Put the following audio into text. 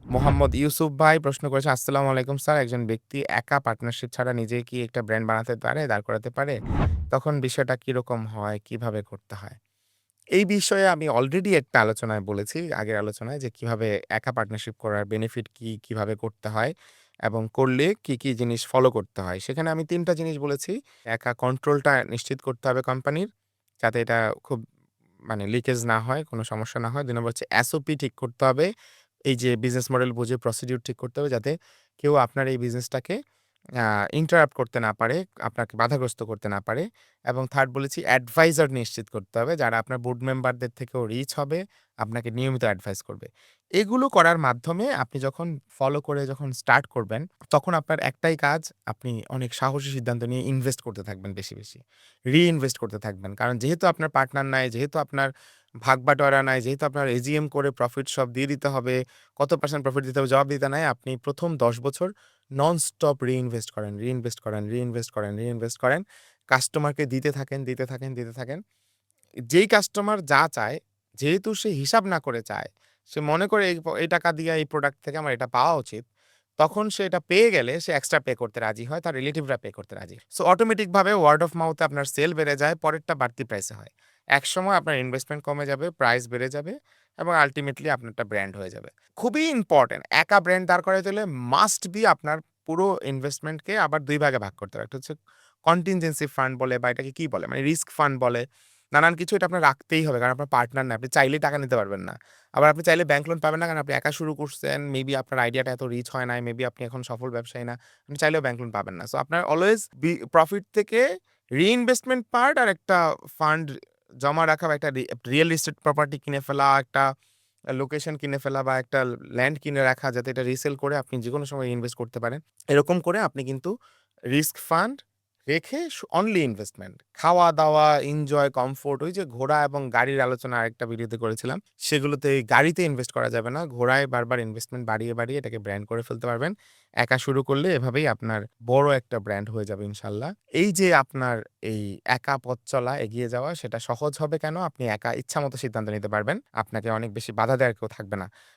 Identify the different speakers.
Speaker 1: মোহাম্মদ ইউসুফ ভাই প্রশ্ন করেছে, "আসসালামু আলাইকুম স্যার। একজন ব্যক্তি একা পার্টনারশিপ ছাড়া নিজে কি একটা ব্র্যান্ড বানাতে পারে, দাঁড় করাতে পারে? তখন বিষয়টা কিরকম হয়? কিভাবে করতে হয়?" এই বিষয়ে আমি অলরেডি একটা আলোচনায় বলেছি, আগের আলোচনায় যে কিভাবে একা পার্টনারশিপ করার বেনিফিট কি, কিভাবে করতে হয় এবং করলে কি, কি জিনিস ফলো করতে হয়। সেখানে আমি ৩ টা জিনিস বলেছি। একা কন্ট্রোলটা নিশ্চিত করতে হবে কোম্পানির, যাতে এটা খুব মানে লিকেজ না হয়, কোনো সমস্যা না হয়। ২ নম্বর হচ্ছে এসওপি ঠিক করতে হবে। এই যে বিজনেস মডেল বুঝে প্রসিডিউর ঠিক করতে হবে যাতে কেউ আপনার এই বিজনেসটাকে আ ইন্টারাপ্ট করতে না পারে, আপনাকে বাধাগ্রস্ত করতে না পারে। এবং 3rd বলেছি অ্যাডভাইজার নিশ্চিত করতে হবে যারা আপনার বোর্ড মেম্বারদের থেকেও রিচ হবে, আপনাকে নিয়মিত অ্যাডভাইস করবে। এগুলো করার মাধ্যমে আপনি যখন ফলো করে যখন স্টার্ট করবেন, তখন আপনার একটাই কাজ, আপনি অনেক সাহসী সিদ্ধান্ত নিয়ে ইনভেস্ট করতে থাকবেন বেশি, বেশি। রি-ইনভেস্ট করতে থাকবেন। কারণ যেহেতু আপনার পার্টনার নাই, যেহেতু আপনার ভাগ-বাটোয়ারা নাই, যেহেতু আপনার এজিএম করে প্রফিট সব দিয়ে দিতে হবে, কত পার্সেন্ট প্রফিট দিতে হবে জবাবদিহিতা নাই। আপনি ১ম ১০ বছর নন-স্টপ রি-ইনভেস্ট করেন, রি-ইনভেস্ট করেন, রি-ইনভেস্ট করেন, রি-ইনভেস্ট করেন। কাস্টমারকে দিতে থাকেন, দিতে থাকেন, দিতে থাকেন। যেই কাস্টমার যা চায়, যেহেতু সে হিসাব না করে চায়, সে মনে করে এই টাকা দিয়ে এই প্রোডাক্ট থেকে আমার এটা পাওয়া উচিত। তখন সে এটা পেয়ে গেলে সে এক্সট্রা পে করতে রাজি হয়। তার রিলেটিভরা পে করতে রাজি। সো অটোমেটিক ভাবে ওয়ার্ড অফ মাউথ এ আপনার সেল বেড়ে যায়, পরেরটা বাড়তি প্রাইসে হয়। একসময় আপনার ইনভেস্টমেন্ট কমে যাবে, প্রাইস বেড়ে যাবে এবং আল্টিমেটলি আপনারটা ব্র্যান্ড হয়ে যাবে। খুবই ইম্পোর্টেন্ট একা ব্র্যান্ড দাঁড় করাইতে হলে মাস্ট বি আপনার পুরো ইনভেস্টমেন্টকে আবার ২ ভাগে ভাগ করতে হবে। একটা হচ্ছে কন্টিনজেন্সি ফান্ড বলে বা এটাকে কি বলে? মানে রিস্ক ফান্ড বলে। নানান কিছু এটা আপনার রাখতেই হবে। কারণ আপনার পার্টনার না। আপনি চাইলেই টাকা নিতে পারবেন না। আবার আপনি চাইলে ব্যাংক লোন পাবেন না। কারণ আপনি একা শুরু করছেন। মেবি আপনার আইডিয়াটা এত রিচ হয় নাই। মেবি আপনি এখন সফল ব্যবসায়ী না। আপনি চাইলেও ব্যাংক লোন পাবেন না। সো আপনার অলওয়েজ প্রফিট থেকে রিইনভেস্টমেন্ট পার্ট আর একটা ফান্ড জমা রাখা বা একটা রিয়াল এস্টেট প্রপার্টি কিনে ফেলা, একটা লোকেশন কিনে ফেলা বা একটা ল্যান্ড কিনে রাখা যাতে এটা রিসেল করে আপনি যেকোনো সময় ইনভেস্ট করতে পারেন। এরকম করে আপনি কিন্তু রিস্ক ফান্ড রেখে অনলি ইনভেস্টমেন্ট। খাওয়া-দাওয়া, এনজয়, কমফোর্ট ওই যে ঘোড়া এবং গাড়ির আলোচনা আরেকটা ভিডিওতে করেছিলাম। সেগুলোতে এই গাড়িতে ইনভেস্ট করা যাবে না। ঘোড়ায় বারবার ইনভেস্টমেন্ট বাড়িয়ে, বাড়িয়ে এটাকে ব্র্যান্ড করে ফেলতে পারবেন। একা শুরু করলে এভাবেই আপনার বড় একটা ব্র্যান্ড হয়ে যাবে ইনশাআল্লাহ। এই যে আপনার এই একা পথ চলা, এগিয়ে যাওয়া সেটা সহজ হবে কেন? আপনি একা ইচ্ছামত সিদ্ধান্ত নিতে পারবেন। আপনাকে অনেক বেশি বাধা দেওয়ার কেউ থাকবে না।